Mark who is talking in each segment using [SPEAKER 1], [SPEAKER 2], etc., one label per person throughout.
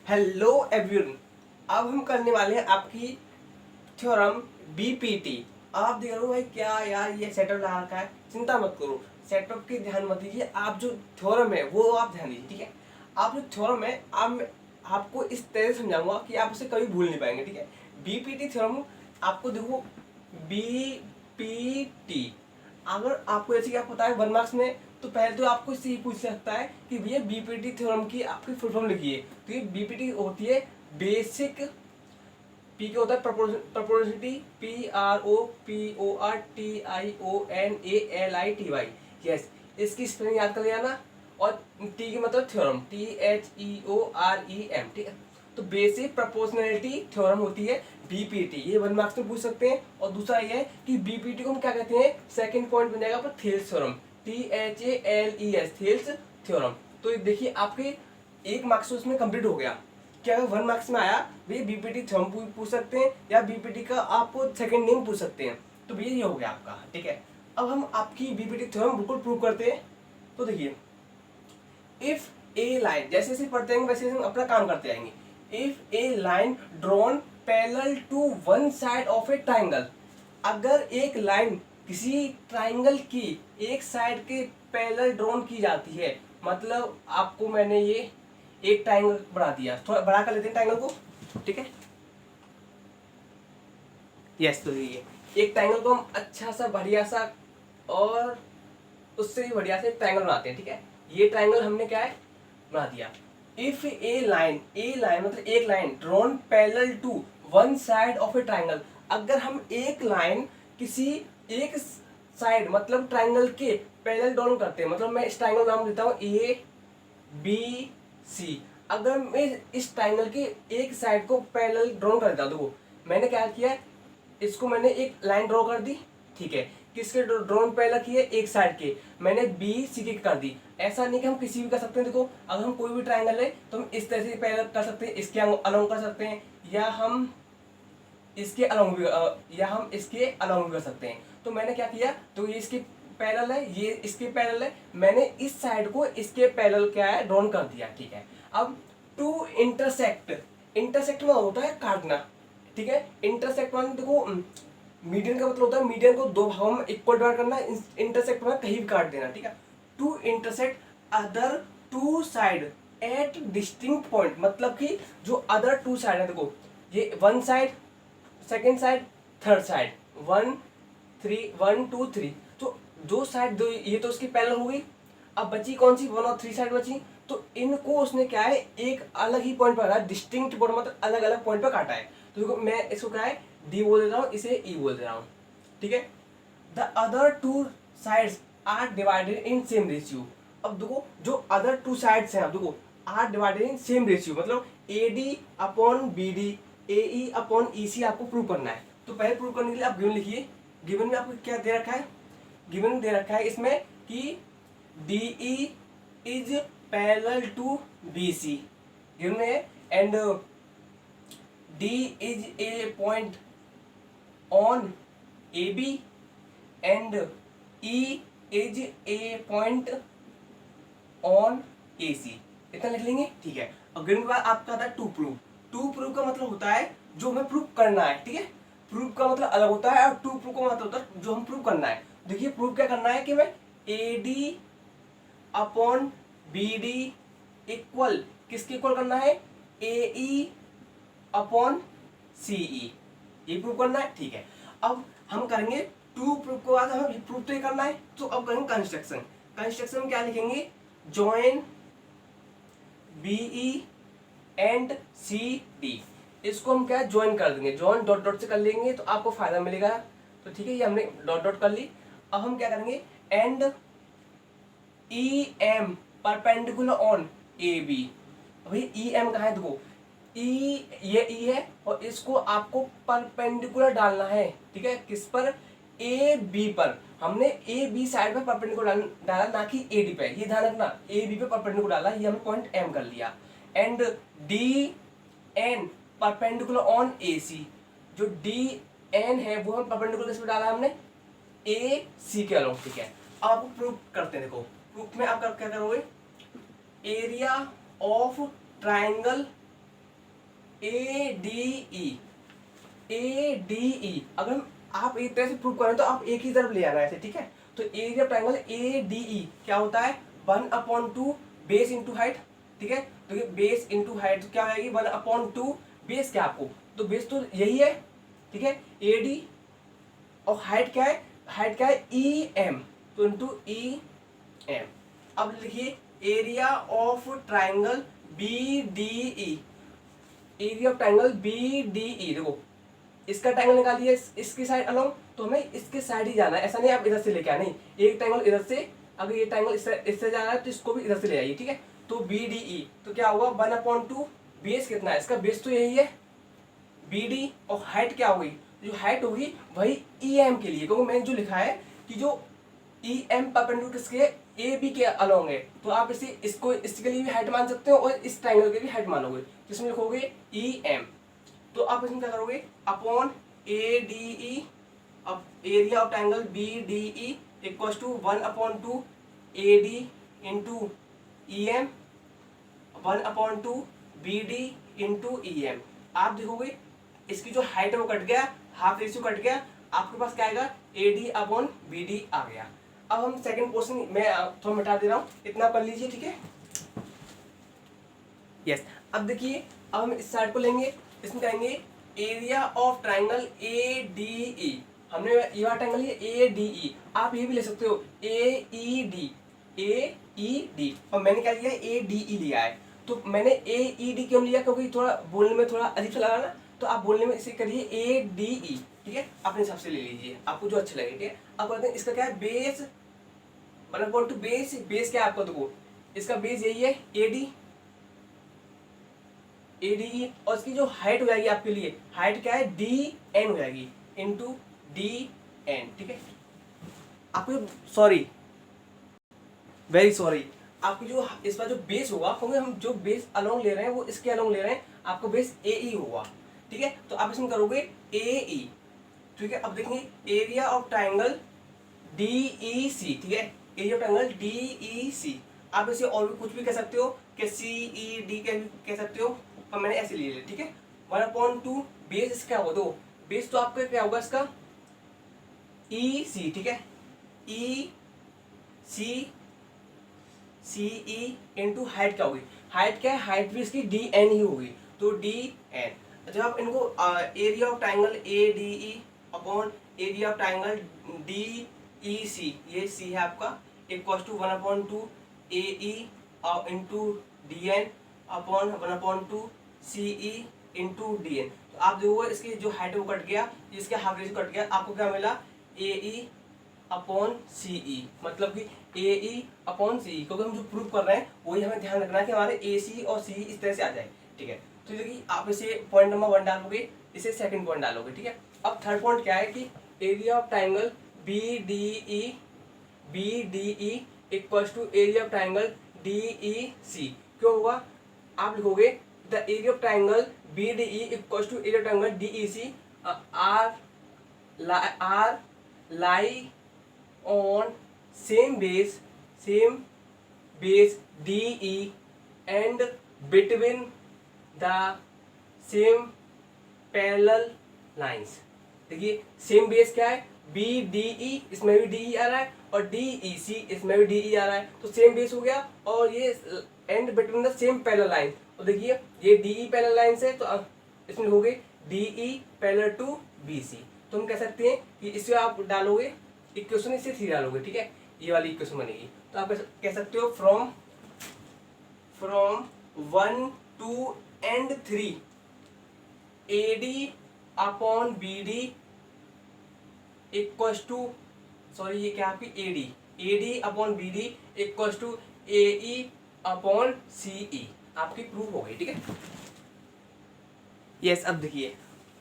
[SPEAKER 1] Hello everyone. अब हम करने वाले हैं आपकी थ्योरम बीपीटी। आप देख रहे हो भाई क्या यार ये सेटअप लगा रखा है, चिंता मत करो, सेटअप की ध्यान मत दीजिए, आप जो थ्योरम है वो आप ध्यान दीजिए। ठीक है, आप जो थ्योरम है आपको इस तरह से समझाऊंगा कि आप उसे कभी भूल नहीं पाएंगे। ठीक है, बीपीटी थ्योरम आपको देखो, बीपीटी अगर आपको जैसे कि आप पता है 1 मार्क्स में, तो पहले तो आपको इससे ही पूछ सकता है कि भैया बीपीटी थ्योरम की आपकी फुल फॉर्म लिखिए। तो ये बीपीटी होती है बेसिक, पी क्या होता है प्रोपोर्शनलिटी, PROPORTIONALITY। यस, इसकी स्पेलिंग याद कर लेना। और टी की मतलब थ्योरम, THEOREM। ठीक है, तो बेसिक प्रोपोर्शनलिटी थ्योरम होती है बीपीटी, ये 1 मार्क्स में पूछ सकते हैं। और दूसरा ये है कि बीपीटी को हम क्या कहते हैं, सेकंड पॉइंट बन जाएगा पर Thales theorem, THALES, Thales theorem. तो देखिए आपके 1 मार्क्स उसमें कंप्लीट हो गया। क्या अगर 1 मार्क्स में आया भैया बीपीटी थ्योरम पूछ सकते हैं या बीपीटी का आपको सेकंड नेम पूछ सकते हैं, तो भैया ये हो गया आपका। ठीक है, अब हम आपकी बीपीटी थ्योरम बिल्कुल प्रूव करते हैं। तो देखिए, इफ ए लाइन, जैसे जैसे पढ़ते हैं वैसे हम अपना काम करते आएंगे। If a line drawn parallel to one side of a triangle, अगर एक लाइन किसी ट्राइंगल की एक साइड के पैरेलल ड्रॉन की जाती है, मतलब आपको मैंने ये एक ट्राइंगल बना दिया, थोड़ा बड़ा कर लेते हैं ट्राइंगल को। ठीक है, यस, तो ये एक ट्राइंगल को हम अच्छा सा बढ़िया सा और उससे भी बढ़िया से ट्राइंगल बनाते हैं। ठीक है, ये ट्राइंगल हमने क्या है बना दिया। इफ ए लाइन मतलब एक line drawn parallel to one side of a triangle, अगर हम एक लाइन किसी एक साइड मतलब ट्राइंगल के पैरेलल ड्रॉन करते हैं, मतलब मैं इस ट्राइंगल नाम देता हूँ ABC। अगर मैं इस ट्राइंगल के एक साइड को पैरेलल ड्रॉ कर देता हूँ, देखो मैंने क्या किया, इसको मैंने एक लाइन ड्रॉ कर दी। ठीक है, किसके ड्रोन पैरेलल की है, एक साइड के, मैंने BC के कर दी। ऐसा नहीं कि हम किसी भी कर सकते हैं। देखो अगर हम कोई भी ट्राइंगल है तो हम इस तरह से पैरेलल कर सकते हैं, इसके अलोंग कर सकते हैं, या हम इसके अलोंग भी कर सकते हैं। तो मैंने क्या किया, तो ये इसके पैरेलल है, ये इसके पैरेलल है, मैंने इस साइड को इसके पैरेलल क्या है ड्रॉन कर दिया। ठीक है, अब टू इंटरसेक्ट, इंटरसेक्ट में होता है काटना। ठीक है, इंटरसेक्ट मान देखो, मीडियन का मतलब होता है मीडियन को दो भागों में इक्वल डिवाइड करना, इंटरसेक्ट में कहीं भी काट देना। ठीक है, to intersect other two side at distinct point, मतलब कि जो अदर टू साइड है, देखो ये one side, second side, third side, 1 2 3, तो दो साइड, दो ये तो उसकी पैरेलल हो गई। अब बची कौन सी, 1 और 3 साइड बची, तो इनको उसने क्या है एक अलग ही पॉइंट पर काटा, डिस्टिंक्ट पॉइंट मतलब अलग अलग पॉइंट पर काटा है। तो देखो मैं इसको क्या है D बोल दे रहा हूँ, इसे E बोल दे रहा हूँ। ठीक है, the other two sides are divided in same ratio. अब देखो जो अदर टू साइड्स हैं, अब देखो are divided in same ratio, मतलब AD upon BD, AE upon EC आपको प्रूव करना है। तो पहले प्रूव करने के लिए आप गिवन लिखिए। गिवन में आपको क्या दे रखा है, गिवन दे रखा है इसमें कि DE is parallel to BC, given है, and D is a point on AB and E is a point on AC। इतना लिख लेंगे। ठीक है, अब गिवन के बाद आपका आता है टू प्रूव। टू प्रूव का मतलब होता है जो हमें प्रूव करना है। ठीक है, प्रूव का मतलब अलग होता है और टू प्रूव का मतलब होता है जो हम प्रूव करना है। देखिए प्रूव क्या करना है कि मैं AD अपॉन BD इक्वल, किसके इक्वल करना है, AE अपॉन CE, ये प्रूव करना है। ठीक है, अब हम करेंगे टू प्रूव के बाद हमें प्रूव तो ये करना है, तो अब करेंगे कंस्ट्रक्शन। कंस्ट्रक्शन में क्या लिखेंगे, जॉइन BE एंड CD, इसको हम क्या ज्वाइन कर देंगे, जॉइन डॉट डॉट से कर लेंगे तो आपको फायदा मिलेगा। तो ठीक है, ये हमने डॉट डॉट कर ली। अब हम क्या करेंगे, and EM perpendicular on AB। भाई EM कहाँ है, देखो ये E है और इसको आपको परपेंडिकुलर डालना है। ठीक है, किस पर, AB पर। हमने AB साइड पर परपेंडिकुलर डाला, ना कि AD पे, ये ध्यान रखना, AB पे परपेंडिकुलर डाला, ये हमने पॉइंट M कर लिया। And DN perpendicular on AC, जो DN है वो हम परपेंडिकुलर किस पे डाला हमने, AC के अलोंग। ठीक है, अब आपको प्रूव करते हैं। देखो प्रूफ में आप क्या करोगे, area of triangle ADE, ADE अगर हम आप एक तरह से प्रूव करें तो आप एक ही तरफ ले आना है ऐसे, ठीक है। तो एरिया ऑफ ट्रायंगल ADE क्या होता है, 1/2 बेस इंटू हाइट, ठीक है। तो ये बेस इंटू हाइट क्या आएगी, 1/2 बेस क्या आपको, तो बेस तो यही है, ठीक है, AD, और हाइट क्या है, हाइट क्या है EM, तो इंटू EM। अब लिखिए area of triangle BDE, area of triangle BDE, देखो इसका ट्राइंगल निकालिए इसकी साइड अलोंग, तो हमें इसके साइड ही जाना है, ऐसा नहीं आप इधर से लेके आए, नहीं, एक ट्राइंगल इधर से, अगर ये ट्राइंगल इससे जा रहा है तो इसको भी इधर से ले आइए, ठीक है। तो BDE तो क्या होगा, 1/2 बेस कितना है इसका, बेस तो यही है BD, और हाइट क्या होगी, जो हाइट होगी वही EM के लिए, क्योंकि मैंने जो लिखा है कि जो EM परपेंडिकुलर किसके AB के अलोंग है, तो आप इसको इसके लिए भी हाइट मान सकते हो और इस ट्राइंगल के भी हाइट मानोगे, जिसमें लिखोगे EM। तो आप इसमें क्या करोगे, अपॉन ADE, अब area of triangle BDE equal to 1/2 AD into EM, 1/2 BD into EM। आप देखोगे इसकी जो हाइट है वो कट गया, हाफ रेशियो कट गया, आपके पास क्या आएगा, AD/BD आ गया। अब हम सेकंड पोर्शन में थोड़ा मिटा दे रहा हूँ, इतना कर लीजिए, ठीक है। यस, अब देखिए, अब हम इस साइड को लेंगे, इसमें कहेंगे एरिया ऑफ ट्राइंगल ADE, हमने ये वाला ट्राइंगल ये ADE, आप ये भी ले सकते हो AED, AED, और मैंने क्या लिया है, ADE लिया है। तो मैंने AED क्यों लिया, क्योंकि थोड़ा बोलने में थोड़ा अजीब सा लगा ना, तो आप बोलने में इसे करिए ADE, ठीक है, अपने हिसाब से ले लीजिए, आपको जो अच्छा लगे, ठीक है। अब कहते हैं इसका क्या है, बेस 1/2 बेस, बेस क्या है आपका, देखो इसका बेस यही है ADE, और इसकी जो हाइट हो जाएगी आपके लिए, हाइट क्या है, DN हो जाएगी इंटू DN, ठीक है। आपको सॉरी, वेरी सॉरी, आपकी जो इसका जो बेस होगा, क्योंकि हम जो बेस अलोंग ले रहे हैं वो इसके अलोंग ले रहे हैं, आपको बेस AE होगा, ठीक है। तो आप इसमें करोगे AE, ठीक है। अब देखेंगे एरिया ऑफ ट्राइंगल DEC, ठीक है, एरिया ऑफ ट्राइंगल DEC, आप इसे और भी कुछ भी कह सकते हो, कि CED कह सकते हो, पर मैंने ऐसे ले लिया, ठीक है। 1/2 बेस इसका होगा, दो बेस तो आपका क्या होगा इसका EC, ठीक है, CE इंटू हाइट क्या होगी, हाइट क्या है, हाइट भी इसकी DN ही होगी, तो DN। जब आप इनको area of triangle ADE upon area of triangle DEC, ये C है आपका, equal to 1/2 AE into DN upon 1/2 CE into DN। तो आप देखोगे इसकी जो हाइट है वो कट गया, इसके हाफ रेशियो कट गया, आपको क्या मिला, AE अपॉन CE, मतलब कि AE अपॉन CE, क्योंकि हम जो प्रूव कर रहे हैं वही हमें ध्यान रखना है कि हमारे AC और CE इस तरह से आ जाए, ठीक है। तो देखिए आप इसे पॉइंट नंबर 1 डालोगे, इसे सेकंड पॉइंट डालोगे, ठीक है। अब थर्ड पॉइंट क्या है कि area of triangle BDE equals to area of triangle DEC, क्यों होगा, आप लिखोगे the area of triangle BDE equals to area of triangle DEC are lie on same base DE and between the same parallel lines। देखिए same base क्या है, BDE, इसमें भी DE आ रहा है, और DEC इसमें भी DE आ रहा है, तो सेम बेस हो गया, और ये and between the same parallel line, तो देखिए ये DE पैरेलल लाइन से, तो इसमें हो गई DE पैरेलल टू BC। तो हम कह सकते हैं कि इसे आप डालोगे इक्वेशन, इसे 3 डालोगे, ठीक है, ये वाली इक्वेशन बनेगी। तो आप कह सकते हो from 1, 2 and 3 AD upon BD equals to, sorry ये क्या आपकी AD upon BD equals to AE upon CE, आपकी प्रूफ हो गई, ठीक है। यस, अब देखिए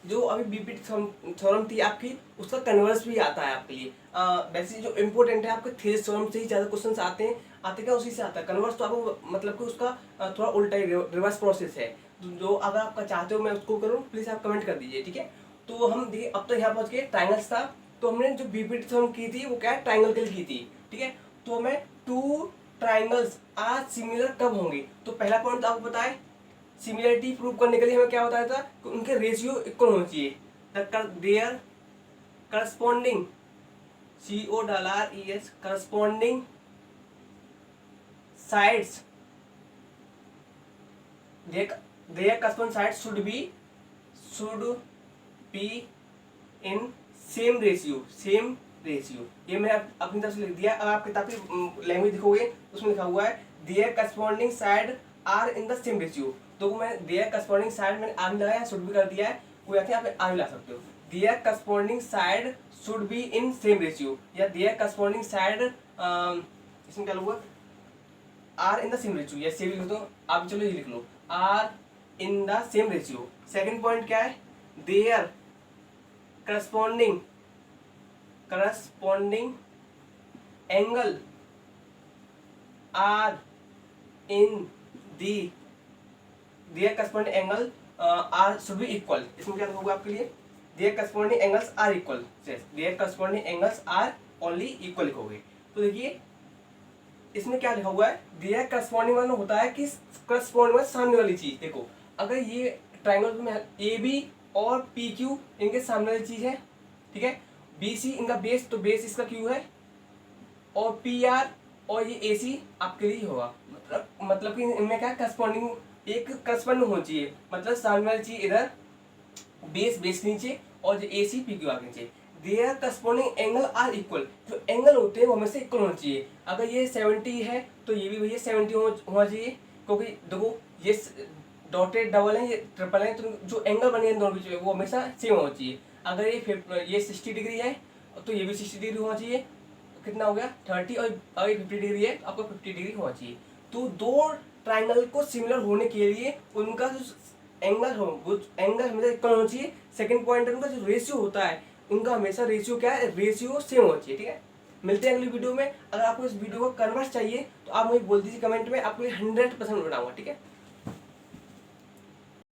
[SPEAKER 1] जो अभी बीपीटी थ्योरम थी आपकी, उसका कन्वर्स भी आता है आपके लिए। वैसे जो इम्पोर्टेंट है आपके थेसिस थ्योरम से ही ज़्यादा क्वेश्चंस आते क्या उसी से आता है। कन्वर्स तो आपको मतलब कि उसका थोड़ा उल्टा ही रिवर्स प्रोसेस है, जो अगर आप चाहते हो मैं उसको करूँ, प्लीज़ आप कमेंट कर दीजिए, ठीक है। तो हम देखिए अब तो यहाँ पहुँच गए ट्राइंगल्स था, तो हमने जो बीपीटी थ्योरम की थी वो क्या है, ट्राइंगल के लिए की थी, ठीक है। तो हमें 2 ट्राइंगल्स आर सिमिलर कब होंगे, तो पहला पॉइंट तो आपको बताए सिमिलरिटी प्रूव करने के लिए हमें क्या बताया था कि उनके रेशियो इक्वल होना चाहिए। Their corresponding CORRES corresponding sides their corresponding sides should be in same ratio। ये मैंने अपनी तरफ से लिख दिया। अब आप किताब की लैंग्वेज देखोगे उसमें लिखा हुआ है their corresponding side are in the same ratio। तो मैं their corresponding side मैंने आगे लगाया, should be कर दिया है, वो आके आप आगे ला सकते हो। their corresponding side should be in same ratio या their corresponding side इसमें क्या होगा are in the same ratio या सेम लिख दो आप, चलो ये लिख लो are in the same ratio. Second point क्या है, their corresponding angle are in the their corresponding angle are should be equal. इसमें क्या होगा आपके लिए, their corresponding angles are equal, their corresponding angles are only equal लिखोगे। तो देखिए इसमें क्या लिखा हुआ है, देयर करस्पॉन्डिंग मतलब होता है कि करस्पॉन्डिंग मतलब सामने वाली चीज। देखो अगर ये ट्रायंगल में AB और PQ इनके सामने वाली चीज है, ठीक है, BC इनका बेस, तो बेस इसका Q है, और PR और ये AC आपके लिए होगा। मतलब कि इनमें क्या करस्पॉन्डिंग एक करस्पॉन्डिंग होनी चाहिए, मतलब सामने वाली चीज इधर बेस के नीचे और जो AC PQ आगे नीचे। Their corresponding angle are equal, जो एंगल होते हैं वो हमेशा इक्वल होना चाहिए। अगर ये 70 है तो ये भी भैया 70 होना चाहिए, क्योंकि देखो ये डॉटेड डबल है, ये ट्रिपल है, तो जो एंगल बने हैं दोनों बीच में वो हमेशा सेम होना चाहिए। अगर ये 60 डिग्री है तो ये भी 60 डिग्री होना चाहिए, कितना हो गया 30, और अगर 50 डिग्री है तो आपको 50 डिग्री होना चाहिए। तो दो ट्राइंगल को सिमिलर होने के लिए उनका जो एंगल हो वो एंगल हमेशा इक्वल होना चाहिए। सेकंड पॉइंट उनका जो रेशियो होता है उनका हमेशा रेशियो क्या है, रेशियो सेम होना चाहिए, ठीक है। मिलते हैं अगली वीडियो में। अगर आपको इस वीडियो को कन्वर्ट चाहिए तो आप मुझे बोल दीजिए कमेंट में, आपको 100% बनाऊंगा, ठीक है।